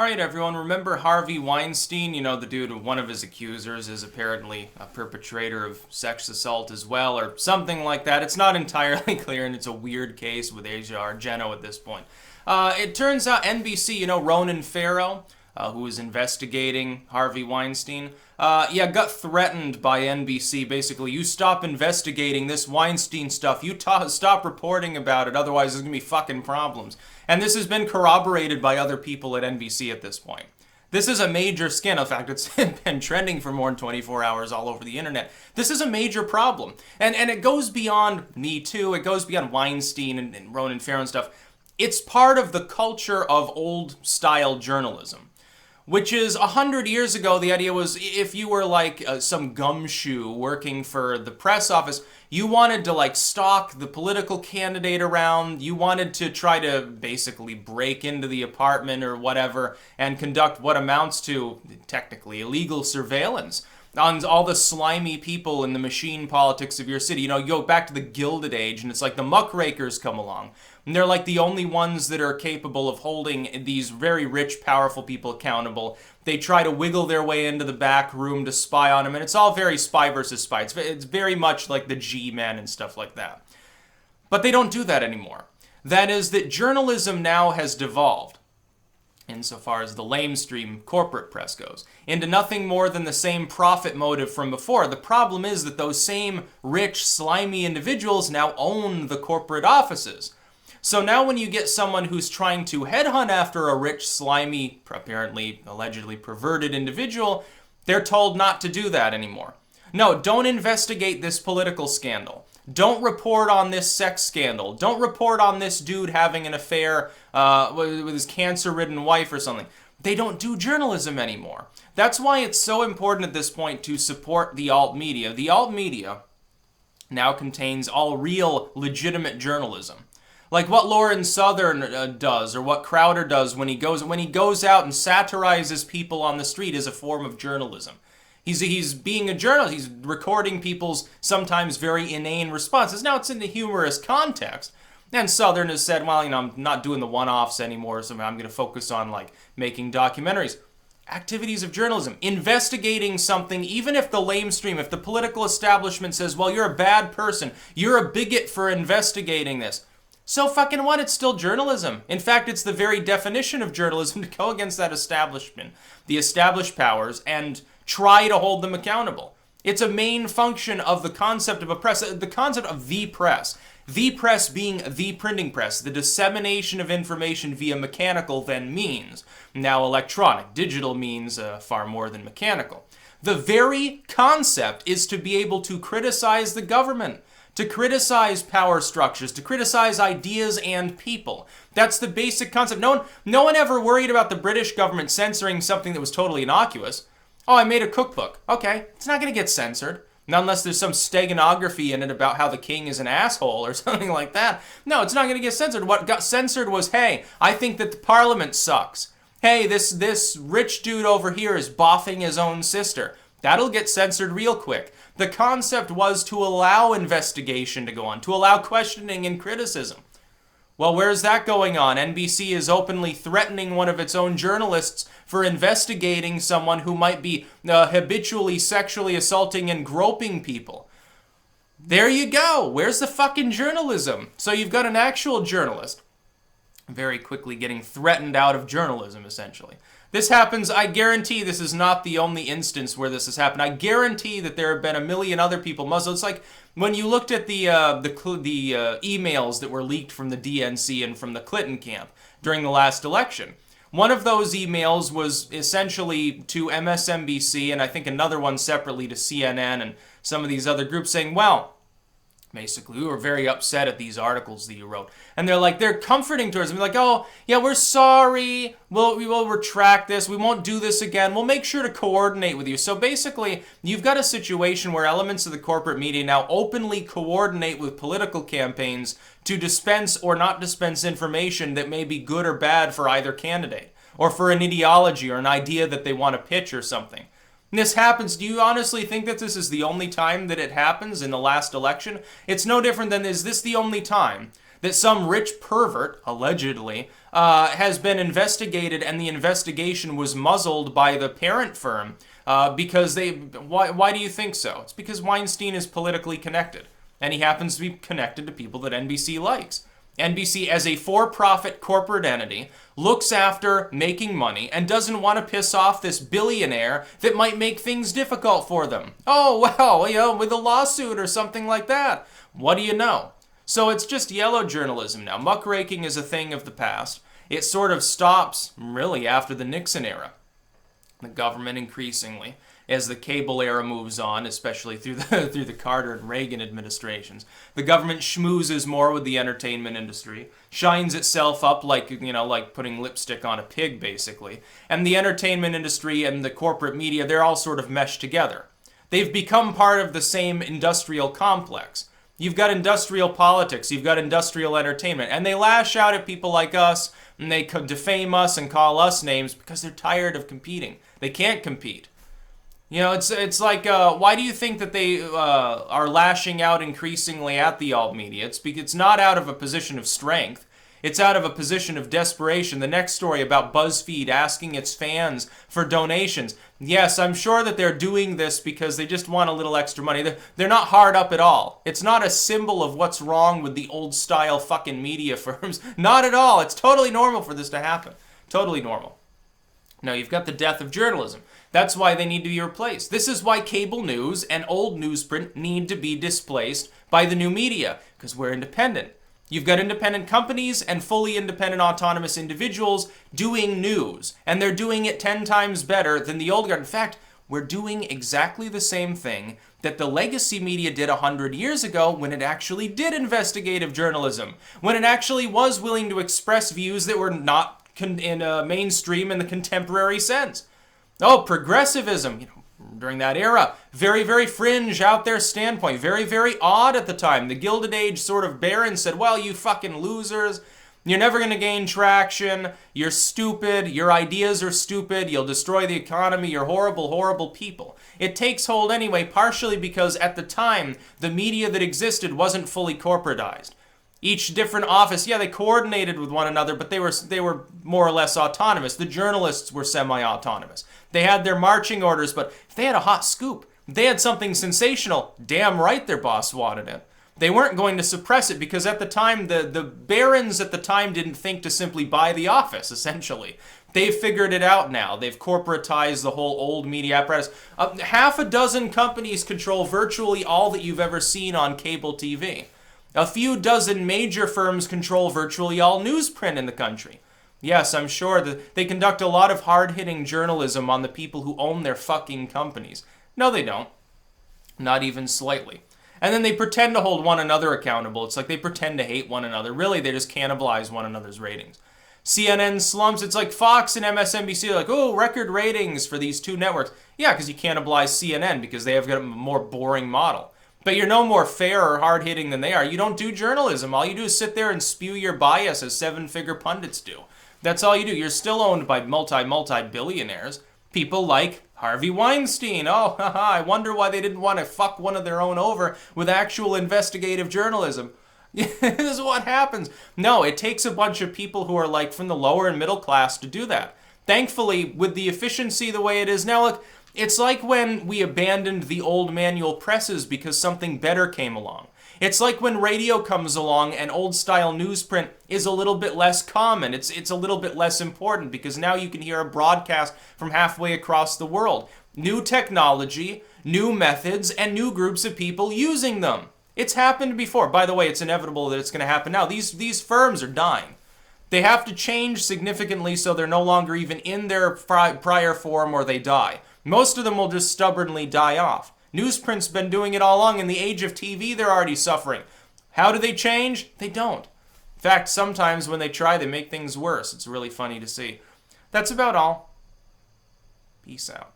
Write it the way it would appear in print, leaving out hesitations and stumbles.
All right, everyone, remember Harvey Weinstein? You know, the dude, one of his accusers is apparently a perpetrator of sex assault as well, or something like that. It's not entirely clear, and it's a weird case with Asia Argento at this point. It turns out NBC, you know, Ronan Farrow, who was investigating Harvey Weinstein, got threatened by NBC. Basically, you stop investigating this Weinstein stuff. You stop reporting about it, otherwise there's going to be fucking problems. And this has been corroborated by other people at NBC at this point. This is a major scandal. In fact, it's been trending for more than 24 hours all over the internet. This is a major problem. And it goes beyond Me Too. It goes beyond Weinstein and Ronan Farrow and stuff. It's part of the culture of old-style journalism. Which is, 100 years ago, the idea was if you were like some gumshoe working for the press office, you wanted to like stalk the political candidate around, you wanted to try to basically break into the apartment or whatever and conduct what amounts to, technically, illegal surveillance on all the slimy people in the machine politics of your city. You know, you go back to the Gilded Age and it's like the muckrakers come along. And they're like the only ones that are capable of holding these very rich, powerful people accountable. They try to wiggle their way into the back room to spy on them, and it's all very spy versus spy. It's very much like the G-Men and stuff like that. But they don't do that anymore. That is that journalism now has devolved, insofar as the lamestream corporate press goes, into nothing more than the same profit motive from before. The problem is that those same rich, slimy individuals now own the corporate offices. So now when you get someone who's trying to headhunt after a rich, slimy, apparently, allegedly perverted individual, they're told not to do that anymore. No, don't investigate this political scandal. Don't report on this sex scandal. Don't report on this dude having an affair with his cancer-ridden wife or something. They don't do journalism anymore. That's why it's so important at this point to support the alt media. The alt media now contains all real, legitimate journalism. Like what Lauren Southern does, or what Crowder does when he goes out and satirizes people on the street is a form of journalism. He's being a journalist. He's recording people's sometimes very inane responses. Now it's in a humorous context. And Southern has said, well, you know, I'm not doing the one-offs anymore, so I'm going to focus on like making documentaries. Activities of journalism, investigating something, even if the lamestream, if the political establishment says, well, you're a bad person, you're a bigot for investigating this. So fucking what? It's still journalism. In fact, it's the very definition of journalism to go against that establishment, the established powers, and try to hold them accountable. It's a main function of the concept of a press, the concept of the press. The press being the printing press, the dissemination of information via mechanical then means. Now electronic, digital means far more than mechanical. The very concept is to be able to criticize the government, to criticize power structures, to criticize ideas and people. That's the basic concept. No one ever worried about the British government censoring something that was totally innocuous. Oh, I made a cookbook. Okay, it's not going to get censored. Not unless there's some steganography in it about how the king is an asshole or something like that. No, it's not going to get censored. What got censored was, hey, I think that the parliament sucks. Hey, this rich dude over here is boffing his own sister. That'll get censored real quick. The concept was to allow investigation to go on, to allow questioning and criticism. Well, where's that going on? NBC is openly threatening one of its own journalists for investigating someone who might be habitually sexually assaulting and groping people. There you go. Where's the fucking journalism? So you've got an actual journalist very quickly getting threatened out of journalism, essentially. This happens, I guarantee this is not the only instance where this has happened. I guarantee that there have been a million other people muzzled. It's like when you looked at the emails that were leaked from the DNC and from the Clinton camp during the last election. One of those emails was essentially to MSNBC, and I think another one separately to CNN and some of these other groups saying, well, basically, we were very upset at these articles that you wrote. And they're comforting towards them. Like, oh, yeah, we're sorry. We will retract this. We won't do this again. We'll make sure to coordinate with you. So basically, you've got a situation where elements of the corporate media now openly coordinate with political campaigns to dispense or not dispense information that may be good or bad for either candidate, or for an ideology or an idea that they want to pitch or something. This happens. Do you honestly think that this is the only time that it happens in the last election? It's no different than, is this the only time that some rich pervert, allegedly, has been investigated, and the investigation was muzzled by the parent firm because they... Why do you think so? It's because Weinstein is politically connected, and he happens to be connected to people that NBC likes. NBC, as a for-profit corporate entity, looks after making money and doesn't want to piss off this billionaire that might make things difficult for them. Oh, well, with a lawsuit or something like that. What do you know? So it's just yellow journalism now. Muckraking is a thing of the past. It sort of stops, really, after the Nixon era. The government increasingly, as the cable era moves on, especially through the Carter and Reagan administrations, the government schmoozes more with the entertainment industry, shines itself up like putting lipstick on a pig, basically. And the entertainment industry and the corporate media, they're all sort of meshed together. They've become part of the same industrial complex. You've got industrial politics, you've got industrial entertainment, and they lash out at people like us, and they defame us and call us names because they're tired of competing. They can't compete. It's like, why do you think that they are lashing out increasingly at the alt media? It's not out of a position of strength. It's out of a position of desperation. The next story about BuzzFeed asking its fans for donations. Yes, I'm sure that they're doing this because they just want a little extra money. They're not hard up at all. It's not a symbol of what's wrong with the old-style fucking media firms. Not at all. It's totally normal for this to happen. Totally normal. Now, you've got the death of journalism. That's why they need to be replaced. This is why cable news and old newsprint need to be displaced by the new media, because we're independent. You've got independent companies and fully independent autonomous individuals doing news, and they're doing it 10 times better than the old guard. In fact, we're doing exactly the same thing that the legacy media did 100 years ago when it actually did investigative journalism, when it actually was willing to express views that were not in mainstream in the contemporary sense. Oh, progressivism, during that era, very, very fringe out there standpoint, very, very odd at the time. The Gilded Age sort of barons said, well, you fucking losers, you're never going to gain traction, you're stupid, your ideas are stupid, you'll destroy the economy, you're horrible, horrible people. It takes hold anyway, partially because at the time, the media that existed wasn't fully corporatized. Each different office, yeah, they coordinated with one another, but they were more or less autonomous. The journalists were semi-autonomous. They had their marching orders, but if they had a hot scoop, they had something sensational, damn right their boss wanted it. They weren't going to suppress it because at the time, the barons at the time didn't think to simply buy the office, essentially. They've figured it out now. They've corporatized the whole old media apparatus. Half a dozen companies control virtually all that you've ever seen on cable TV. A few dozen major firms control virtually all newsprint in the country. Yes, I'm sure that they conduct a lot of hard-hitting journalism on the people who own their fucking companies. No, they don't. Not even slightly. And then they pretend to hold one another accountable. It's like they pretend to hate one another. Really, they just cannibalize one another's ratings. CNN slumps. It's like Fox and MSNBC are like, oh, record ratings for these two networks. Yeah, because you cannibalize CNN because they have got a more boring model. But you're no more fair or hard-hitting than they are. You don't do journalism. All you do is sit there and spew your bias as seven-figure pundits do. That's all you do. You're still owned by multi-billionaires. People like Harvey Weinstein. Oh, haha, I wonder why they didn't want to fuck one of their own over with actual investigative journalism. This is what happens. No, it takes a bunch of people who are like from the lower and middle class to do that. Thankfully, with the efficiency the way it is now, look, it's like when we abandoned the old manual presses because something better came along. It's like when radio comes along and old-style newsprint is a little bit less common. It's a little bit less important because now you can hear a broadcast from halfway across the world. New technology, new methods, and new groups of people using them. It's happened before. By the way, it's inevitable that it's going to happen now. These firms are dying. They have to change significantly so they're no longer even in their prior form or they die. Most of them will just stubbornly die off. Newsprint's been doing it all along. In the age of TV, they're already suffering. How do they change? They don't. In fact, sometimes when they try, they make things worse. It's really funny to see. That's about all. Peace out.